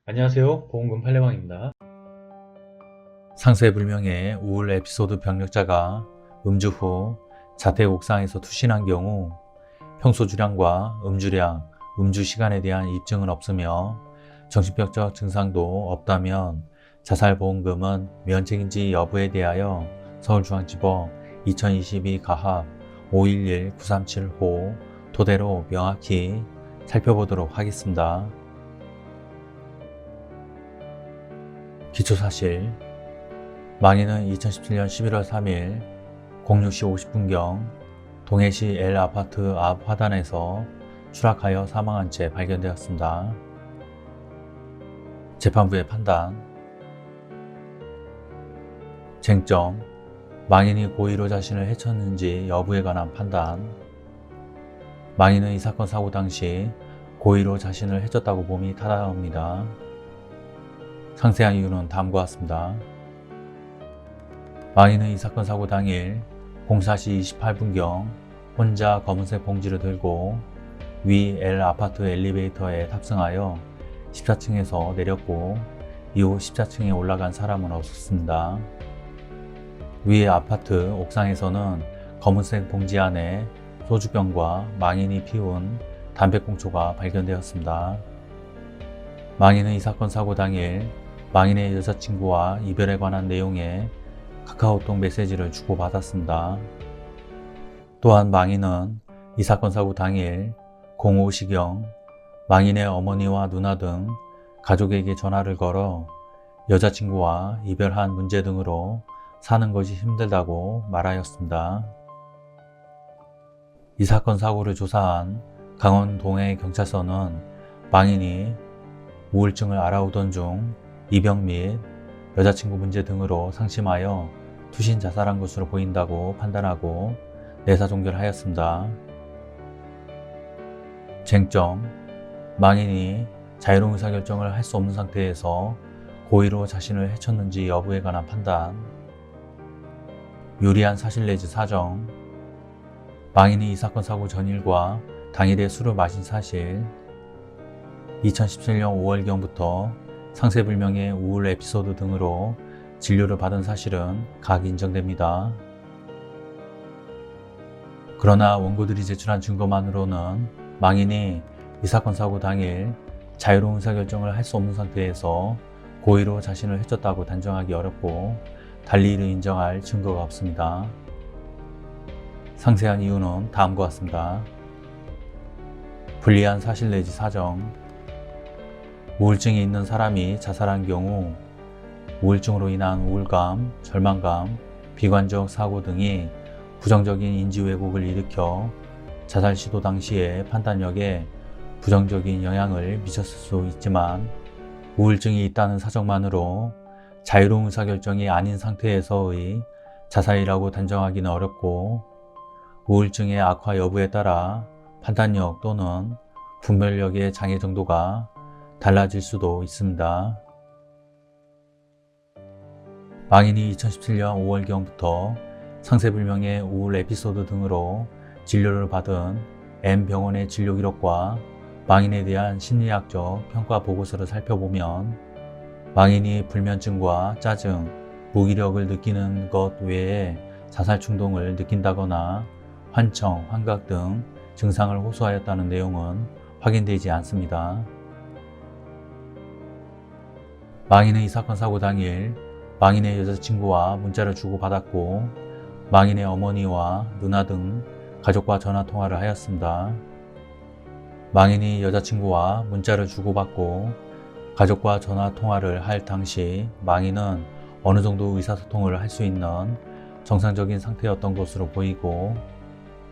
안녕하세요. 보험금 팔례방입니다. 상세불명의 우울 에피소드 병력자가 음주 후 자택 옥상에서 투신한 경우 평소 주량과 음주량, 음주 시간에 대한 입증은 없으며 정신병적 증상도 없다면 자살보험금은 면책인지 여부에 대하여 서울중앙지법 2022 가합 511937호 토대로 명확히 살펴보도록 하겠습니다. 기초사실, 망인은 2017년 11월 3일 06시 50분경 동해시 L아파트 앞 화단에서 추락하여 사망한 채 발견되었습니다. 재판부의 판단. 쟁점, 망인이 고의로 자신을 해쳤는지 여부에 관한 판단. 망인은 이 사건 사고 당시 고의로 자신을 해쳤다고 봄이 타당합니다. 상세한 이유는 다음과 같습니다. 망인은 이 사건 사고 당일 04시 28분경 혼자 검은색 봉지를 들고 위 L아파트 엘리베이터에 탑승하여 14층에서 내렸고 이후 14층에 올라간 사람은 없었습니다. 위 아파트 옥상에서는 검은색 봉지 안에 소주병과 망인이 피운 담배꽁초가 발견되었습니다. 망인은 이 사건 사고 당일 망인의 여자친구와 이별에 관한 내용의 카카오톡 메시지를 주고받았습니다. 또한 망인은 이 사건 사고 당일 05시경 망인의 어머니와 누나 등 가족에게 전화를 걸어 여자친구와 이별한 문제 등으로 사는 것이 힘들다고 말하였습니다. 이 사건 사고를 조사한 강원 동해경찰서는 망인이 우울증을 앓아오던 중 이병 및 여자친구 문제 등으로 상심하여 투신 자살한 것으로 보인다고 판단하고 내사종결하였습니다. 쟁점, 망인이 자유로운 의사결정을 할 수 없는 상태에서 고의로 자신을 해쳤는지 여부에 관한 판단. 유리한 사실 내지 사정. 망인이 이 사건 사고 전일과 당일에 술을 마신 사실. 2017년 5월경부터 상세불명의 우울 에피소드 등으로 진료를 받은 사실은 각 인정됩니다. 그러나 원고들이 제출한 증거만으로는 망인이 이 사건 사고 당일 자유로운 의사결정을 할 수 없는 상태에서 고의로 자신을 해쳤다고 단정하기 어렵고 달리 이를 인정할 증거가 없습니다. 상세한 이유는 다음과 같습니다. 불리한 사실 내지 사정. 우울증이 있는 사람이 자살한 경우 우울증으로 인한 우울감, 절망감, 비관적 사고 등이 부정적인 인지 왜곡을 일으켜 자살 시도 당시의 판단력에 부정적인 영향을 미쳤을 수 있지만 우울증이 있다는 사정만으로 자유로운 의사결정이 아닌 상태에서의 자살이라고 단정하기는 어렵고 우울증의 악화 여부에 따라 판단력 또는 분별력의 장애 정도가 달라질 수도 있습니다. 망인이 2017년 5월경부터 상세불명의 우울 에피소드 등으로 진료를 받은 M병원의 진료 기록과 망인에 대한 심리학적 평가 보고서를 살펴보면 망인이 불면증과 짜증, 무기력을 느끼는 것 외에 자살 충동을 느낀다거나 환청, 환각 등 증상을 호소하였다는 내용은 확인되지 않습니다. 망인은 이 사건 사고 당일 망인의 여자친구와 문자를 주고받았고 망인의 어머니와 누나 등 가족과 전화통화를 하였습니다. 망인이 여자친구와 문자를 주고받고 가족과 전화통화를 할 당시 망인은 어느 정도 의사소통을 할 수 있는 정상적인 상태였던 것으로 보이고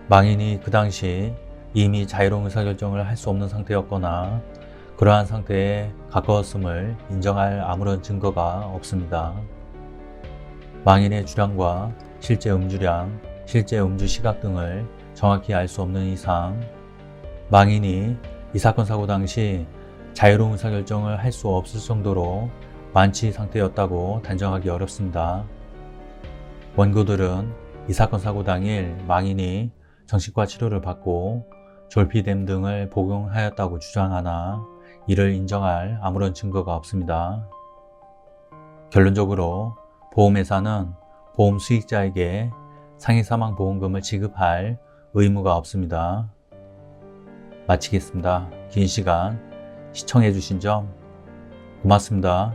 망인이 그 당시 이미 자유로운 의사결정을 할 수 없는 상태였거나 그러한 상태에 가까웠음을 인정할 아무런 증거가 없습니다. 망인의 주량과 실제 음주량, 실제 음주 시각 등을 정확히 알 수 없는 이상 망인이 이 사건 사고 당시 자유로운 의사결정을 할 수 없을 정도로 만취 상태였다고 단정하기 어렵습니다. 원고들은 이 사건 사고 당일 망인이 정신과 치료를 받고 졸피뎀 등을 복용하였다고 주장하나 이를 인정할 아무런 증거가 없습니다. 결론적으로 보험회사는 보험 수익자에게 상해사망보험금을 지급할 의무가 없습니다. 마치겠습니다. 긴 시간 시청해 주신 점 고맙습니다.